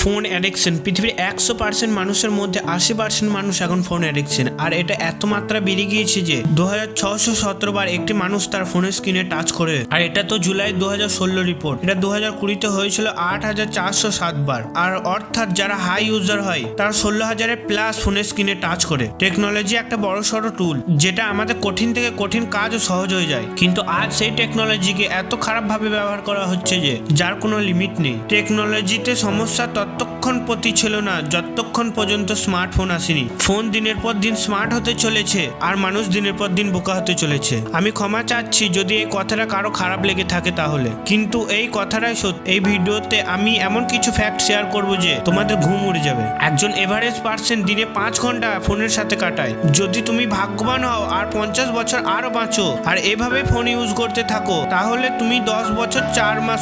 Phone addiction পৃথিবীর 100% মানুষের মধ্যে 80% মানুষ এখন ফোন অ্যাডিকশন। আর এটা এত মাত্রা বেড়ে গিয়েছে যে 2617 বার একটি মানুষ তার ফোনের স্ক্রিনে টাচ করে। আর এটা তো জুলাই 2016 রিপোর্ট। এটা 2020-তে হয়েছিল 8407 বার। আর অর্থাৎ যারা হাই ইউজার হয় তারা 16,000-এর প্লাস ফোনের স্ক্রিনে টাচ করে। টেকনোলজি একটা বড় সড়ো টুল যেটা আমাদের কঠিন থেকে কঠিন কাজও সহজ হয়ে যায়, কিন্তু আজ সেই টেকনোলজিকে এত খারাপ ভাবে ব্যবহার করা হচ্ছে যে যার কোনো লিমিট নেই। টেকনোলজিতে সমস্যা ততক্ষণ প্রতি ছিল না যতক্ষণ পর্যন্ত স্মার্টফোন আসেনি। ফোন দিনের পর দিন স্মার্ট হতে চলেছে আর মানুষ দিনের পর দিন বোকা হতে চলেছে। আমি ক্ষমা চাচ্ছি যদি এই কথাটা কারো খারাপ লেগে থাকে তাহলে, কিন্তু এই কথাটাই সত্যি। এই ভিডিওতে আমি এমন কিছু ফ্যাক্ট শেয়ার করব যে তোমাদের ঘুম উড়ে যাবে। একজন এভারেজ পার্সন দিনে 5 ঘন্টা ফোনের সাথে কাটায়। যদি তুমি ভাগ্যবান হও আর 50 বছর আরো বাঁচো আর এভাবে ফোন ইউজ করতে থাকো, তাহলে তুমি 10 বছর 4 মাস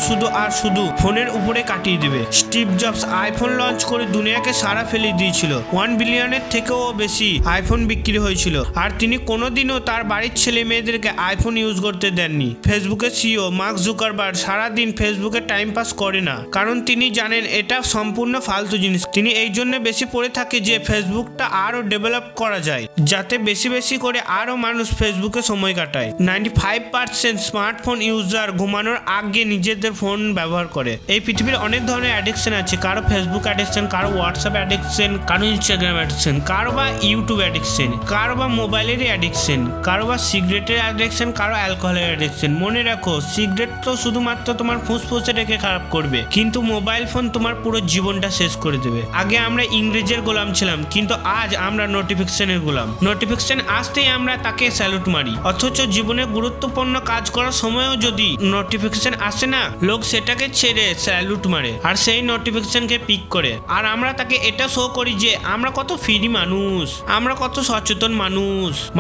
শুধু ফোনের উপরে কাটিয়ে দিবে। স্টিভ জবস আইফোন লঞ্চ করে দুনিয়াকে সারা ফেলে দিয়েছিল। 1 বিলিয়নের থেকেও বেশি আইফোন বিক্রি হয়েছিল, আর তিনি কোনোদিনও তার বাড়ির ছেলে মেয়েদেরকে আইফোন ইউজ করতে দেননি। ফেসবুকের সিইও মার্ক জুকারবার্গ সারাদিন ফেসবুকে টাইম পাস করে না, কারণ তিনি জানেন এটা সম্পূর্ণ ফালতু জিনিস। তিনি এই জন্য বেশি পড়ে থাকে যে ফেসবুকটা আরো ডেভেলপ করা যায়, যাতে বেশি বেশি করে আরো মানুষ ফেসবুকে সময় কাটায়। 95% স্মার্টফোন ইউজার ঘুমানোর আগে নিজেদের ফোন ব্যবহার করে। এই পৃথিবীর অনেক ধরনের অ্যাডিকশন আছে। কারো ফেসবুক অ্যাডিকশন, কারো হোয়াটসঅ্যাপ অ্যাডিকশন, কারো ইনস্টাগ্রাম অ্যাডিকশন, কারো বা ইউটিউব অ্যাডিকশন, কারো বা মোবাইলেরই অ্যাডিকশন, কারো বা সিগারেটের অ্যাডিকশন, কারো অ্যালকোহলের অ্যাডিকশন। মনে রাখো, সিগারেট তো শুধুমাত্র তোমার ফুসফুসে রেখে খারাপ করবে, কিন্তু মোবাইল ফোন তোমার পুরো জীবনটা শেষ করে দেবে। আগে আমরা ইংরেজের গোলাম ছিলাম, কিন্তু আজ আমরা নোটিফিকেশনের গোলাম। নোটিফিকেশন আসতেই আমরা তাকে স্যালুট মারি, অথচ জীবনের গুরুত্বপূর্ণ কাজ করার সময়ও যদি নোটিফিকেশন আসে না, লোক সেটাকে ছেড়ে স্যালুট মারে আর সেই নোটিফিকেশনকে পিক করে। আর আমরা তাকে এটা শো করি যে আমরা কত ফ্রি মানুষ, আমরা কত সচেতন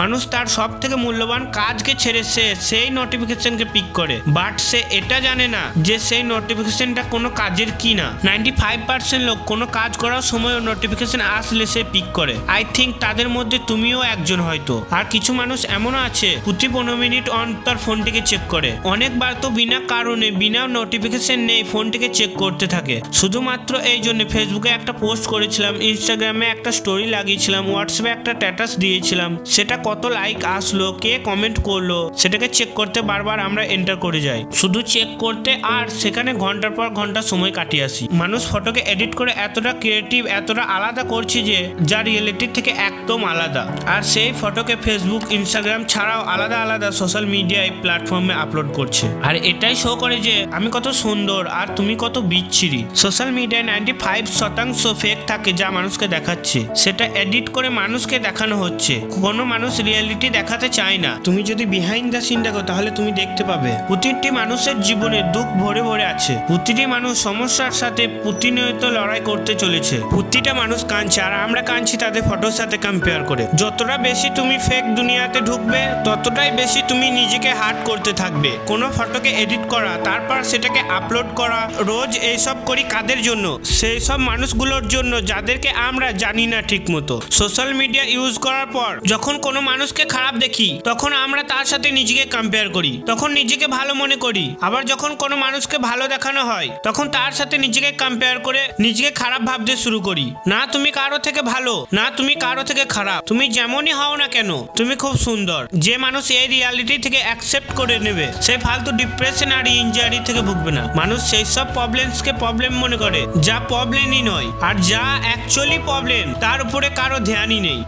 মানুষ তার সব থেকে মূল্যবান কাজকে ছেড়ে সেই নোটিফিকেশনকে পিক করে। বাট সে এটা জানে না যে সেই নোটিফিকেশনটা কোনো কাজের কি না। 95% লোক কোনো কাজ করার সময় নোটিফিকেশন আসলে সে পিক করে। আই থিঙ্ক তাদের মধ্যে তুমিও একজন হয়তো। আর কিছু মানুষ এমনও আছে প্রতি 15 মিনিট অন্তর ফোনটিকে চেক করে। অনেকবার তো বিনা কারণে, বিনা নোটিফিকেশন নেই ফোনটিকে চেক করতে থাকে। শুধুমাত্র এই জন্য ফেসবুকে একটা পোস্ট করেছিলাম, ইনস্টাগ্রামে একটা স্টোরি লাগিয়েছিলাম, হোয়াটসঅ্যাপে একটা স্ট্যাটাস দিয়েছিলাম, সেটা কত লাইক আসলো, কে কমেন্ট করলো, সেটাকে চেক করতে বারবার আমরা এন্টার করে যাই, শুধু চেক করতে, আর সেখানে ঘন্টার পর ঘন্টা সময় কাটিয়ে আসি। মানুষ ফটোকে এডিট করে এতটা ক্রিয়েটিভ, এতটা আলাদা করছে যে যা রিয়েলিটির থেকে একদম আলাদা। আর সেই ফটোকে ফেসবুক, ইনস্টাগ্রাম ছাড়াও আলাদা আলাদা সোশ্যাল মিডিয়া প্ল্যাটফর্মে আপলোড করছে। আর এটাই শো করে যে আমি কত সুন্দর আর তুমি কত বিচ্ছিরি। সোশ্যাল মিডিয়ায় 95% ফেক থাকে যা মানুষকে দেখাচ্ছে, সেটা এডিট করে মানুষকে দেখানো হচ্ছে। কোনো মানুষ রিয়েলিটি দেখাতে চায় না। তুমি যদি বিহাইন্ড দ্য সিন দেখো তাহলে তুমি দেখতে পাবে প্রতিটি মানুষের জীবনে দুঃখ ভরে ভরে আছে। প্রতিটি মানুষ সমস্যার সাথে প্রতিনিয়ত লড়াই করতে চলেছে। প্রতিটা মানুষ কাঁদছে আর আমরা কাঁদছি তাদের ফটোর সাথে কম্পেয়ার করে। যতটা বেশি তুমি ফেক দুনিয়াতে ঢুকবে ততটাই বেশি তুমি নিজেকে হার্ট করতে থাকবে। কোনো ফটোকে এডিট করা, তারপর সেটাকে আপলোড করা, রোজ এইসব করি কাদের জন্য? সেই সব মানুষগুলোর জন্য যাদেরকে আমরা জানি না ঠিক মতো। সোশ্যাল মিডিয়া ইউজ করার পর যখন কোনো মানুষকে খারাপ দেখি তখন আমরা তার সাথে নিজেকে কম্পেয়ার করি, তখন নিজেকে ভালো মনে করি। আবার যখন কোনো মানুষকে ভালো দেখানো হয় তখন তার সাথে নিজেকে কম্পেয়ার করে নিজেকে খারাপ ভাবতে শুরু করি। না তুমি কারো থেকে ভালো, না তুমি কারো থেকে খারাপ, তুমি যেমনই হও না কেন তুমি খুব সুন্দর। যে মানুষ এই রিয়ালিটি থেকে অ্যাকসেপ্ট করে নেবে সে ফালতু ডিপ্রেশন আর ইনজারি থেকে ভুগবে না। মানুষ সেই সব প্রবলেমসকে প্রবলেম মনে করে যা প্রবলেমই নয়, আর যা অ্যাকচুয়ালি প্রবলেম তার উপরে কারো ধ্যানই নেই।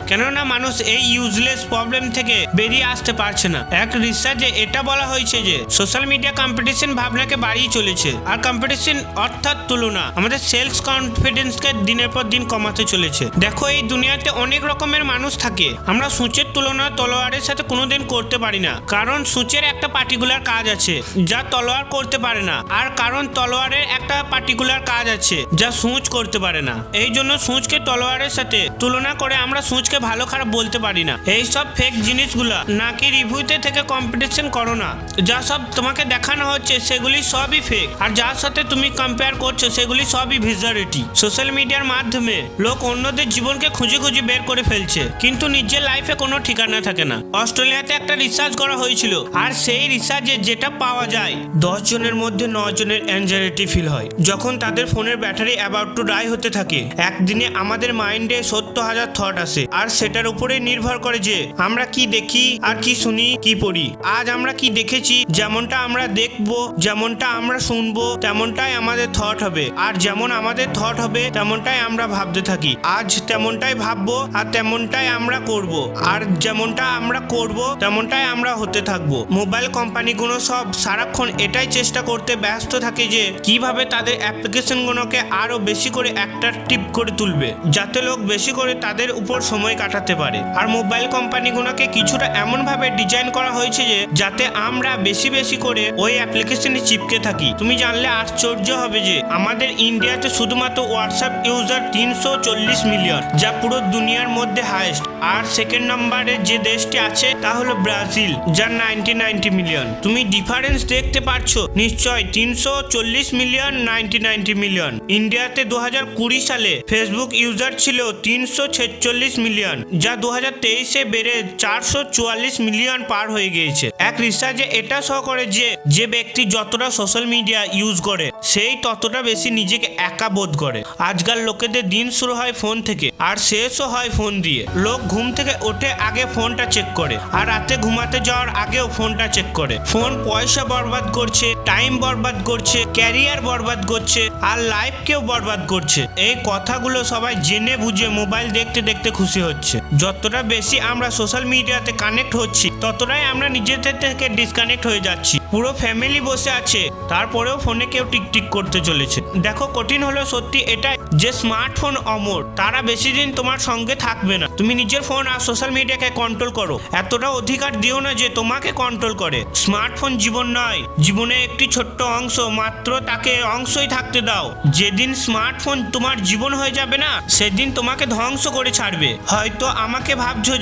কেননা মানুষ এই ইউজলেস প্রবলেম থেকে বেরিয়ে আসতে পারছে না। এক রিসার্চে এটা বলা হয়েছে যে সোশ্যাল মিডিয়া কম্পিটিশন ভাবনাকে বাড়িয়ে চলেছে, আর কম্পিটিশন অর্থাৎ তুলনা আমাদের সেলফ কনফিডেন্সকে দিনের পর দিন কমাতে চলেছে। দেখো, এই দুনিয়াতে অনেক রকমের মানুষ থাকে। আমরা সূচের তুলনা তলোয়ারের সাথে কোনোদিন করতে পারি না, কারণ সূচের একটা পার্টিকুলার কাজ আছে যা তলোয়ার করতে পারে না, আর কারণ তলোয়ারের একটা পার্টিকুলার কাজ আছে যা সূচ করতে পারে না। এই জন্য সূচকে তলোয়ারের সাথে তুলনা করে আমরা সূচকে ভালো খারাপ বলতে পারি না। এই সব ফেক জিনিসগুলা নাকি রিভিউতে থেকে কম্পিটিশন করো না। যা সব তোমাকে দেখানো হচ্ছে সেগুলি সবই ফেক, আর যার সাথে তুমি কম্পেয়ার করছো সেগুলি সবই ভিজুয়ালিটি। সোশ্যাল মিডিয়ার মাধ্যমে লোক অন্যদের জীবনকে খুঁজে খুঁজে বের করে ফেলছে, কিন্তু নিজের লাইফে কোনো ঠিকানা থাকে না। অস্ট্রেলিয়াতে একটা রিসার্চ করা হয়েছিল, আর সেই রিসার্চে যেটা পাওয়া যায় 10 জনের মধ্যে 9 জনের অ্যাংজাইটি ফিল হয় যখন তাদের ফোনের ব্যাটারি অ্যাবাউট টু ডাই হতে থাকে। একদিনে আমাদের মাইন্ডে 70,000 থট আসে, আর সেটার উপরে নির্ভর করে যে আমরা কি দেখি আর কি শুনি, কি পড়ি। আজ আমরা কি দেখেছি, যেমনটা আমরা দেখবো, যেমনটা আমরা শুনবো, তেমনটাই আমাদের থট হবে। আর যেমন আমাদের থট হবে তেমনটাই আমরা ভাবতে থাকি। আজ তেমনটাই ভাববো আর তেমনটাই আমরা করব, আর যেমনটা আমরা করব তেমনটাই আমরা হতে থাকবো। মোবাইল কোম্পানিগুলো সব সারাক্ষণ এটাই চেষ্টা করতে ব্যস্ত থাকে যে কিভাবে তাদের অ্যাপ্লিকেশনগুলোকে আরো বেশি করে অ্যাট্রাকটিভ করে তুলবে, যাতে লোক বেশি করে তাদের উপর সময় কাটাতে পারে। আর মোবাইল কোম্পানিগুলোকে কিছুটা এমন ভাবে ডিজাইন করা হয়েছে যে যাতে আমরা বেশি বেশি করে ওই অ্যাপ্লিকেশনে চিপকে থাকি। তুমি জানলে আশ্চর্য হবে যে আমাদের ইন্ডিয়াতে শুধুমাত্র হোয়াটসঅ্যাপ ইউজার 340 মিলিয়ন, যা পুরো দুনিয়ার মধ্যে হাইয়েস্ট। আর সেকেন্ড নম্বরে যে দেশটি আছে তা হলো ব্রাজিল, যার 90 মিলিয়ন। তুমি ডিফারেন্স দেখতে পারছো নিশ্চয়, 340 মিলিয়ন 90 মিলিয়ন। ইন্ডিয়াতে 2020 সালে ফেসবুক ইউজার ছিল 346 মিলিয়ন, যা 2023-এ বেড়ে 444 মিলিয়ন পার হয়ে গিয়েছে। এক রিসার্চে এটা শো করে যে যে ব্যক্তি যতটা সোশ্যাল মিডিয়া ইউজ করে সেই ততটা বেশি নিজেকে একা বোধ করে। আজকাল লোকেদের দিন শুরু হয় ফোন থেকে আর শেষও হয় ফোন দিয়ে। লোক ঘুম থেকে ওঠে আগে ফোনটা চেক করে, আর রাতে ঘুমাতে যাওয়ার আগেও ফোনটা চেক করে। ফোন পয়সা বরবাদ করছে, টাইম বরবাদ করছে, ক্যারিয়ার বরবাদ করছে, আর লাইফকেও বরবাদ করছে। এই কথাগুলো সবাই জেনে বুঝে মোবাইল দেখতে দেখতে খুশি হচ্ছে। যতটা বেশি আমরা সোশ্যাল মিডিয়াতে কানেক্ট হচ্ছি ততটাই আমরা নিজেদের থেকে ডিসকানেক্ট হয়ে যাচ্ছি। পুরো ফ্যামিলি বসে আছে, তারপরেও ফোনে কেউ টিকটিক করতে চলেছে। দেখো, কঠিন হলো সত্যি এটা যে স্মার্টফোন অমর, তারা বেশি দিন তোমার সঙ্গে থাকবে না। তুমি নিজের ফোন আর সোশ্যাল মিডিয়াকে কন্ট্রোল করো, এতটা অধিকার দিও না যে তোমাকে কন্ট্রোল করে। স্মার্টফোন জীবন নয়, জীবনের একটি ছোট্ট অংশ মাত্র, তাকে অংশই থাকতে দাও। যেদিন স্মার্টফোন তোমার জীবন হয়ে যাবে না, সেদিন তোমাকে ধ্বংস করে ছাড়বে। হয়তো আমাকে ভাবছো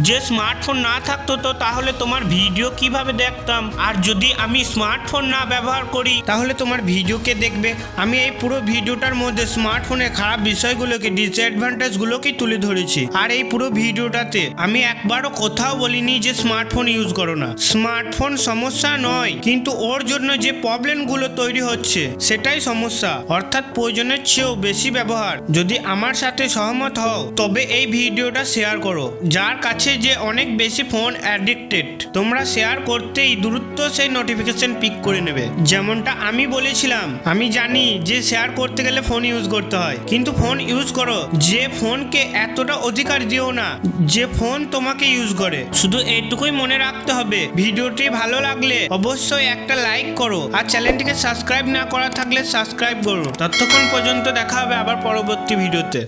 যে স্মার্টফোন না থাকতো তো তাহলে তোমার ভিডিও কিভাবে দেখতাম, আর যদি আমি স্মার্টফোন না ব্যবহার করি তাহলে তোমার ভিডিওকে দেখবে। আমি এই পুরো ভিডিওটার মধ্যে স্মার্টফোনের খারাপ বিষয়গুলোকে, ডিসঅ্যাডভান্টেজগুলোকে তুলে ধরেছি। আর এই পুরো ভিডিওটাতে আমি একবারও কোথাও বলিনি যে স্মার্টফোন ইউজ করো না। স্মার্টফোন সমস্যা নয়, কিন্তু ওর জন্য যে প্রবলেমগুলো তৈরি হচ্ছে সেটাই সমস্যা, অর্থাৎ প্রয়োজনের চেয়েও বেশি ব্যবহার। যদি আমার সাথে সহমত হও তবে এই ভিডিওটা শেয়ার করো। যার কাছে যে অনেক বেশি ফোন অ্যাডিক্টেড, তোমরা শেয়ার করতেই দ্রুত সেই নোটিফিকেশন পিক করে নেবে। যেমনটা আমি বলেছিলাম, আমি জানি যে শেয়ার করতে গেলে ফোন ইউজ করতে হয়, কিন্তু ফোন ইউজ করো, যে ফোনকে এতটা অধিকার দিও না যে ফোন তোমাকে ইউজ করে। শুধু এইটুকুই মনে রাখতে হবে, ভিডিওটি ভালো লাগলে অবশ্যই একটা লাইক করো, আর চ্যানেলটিকে সাবস্ক্রাইব না করা থাকলে সাবস্ক্রাইব করো। ততক্ষণ পর্যন্ত দেখা হবে আবার পরবর্তী ভিডিওতে।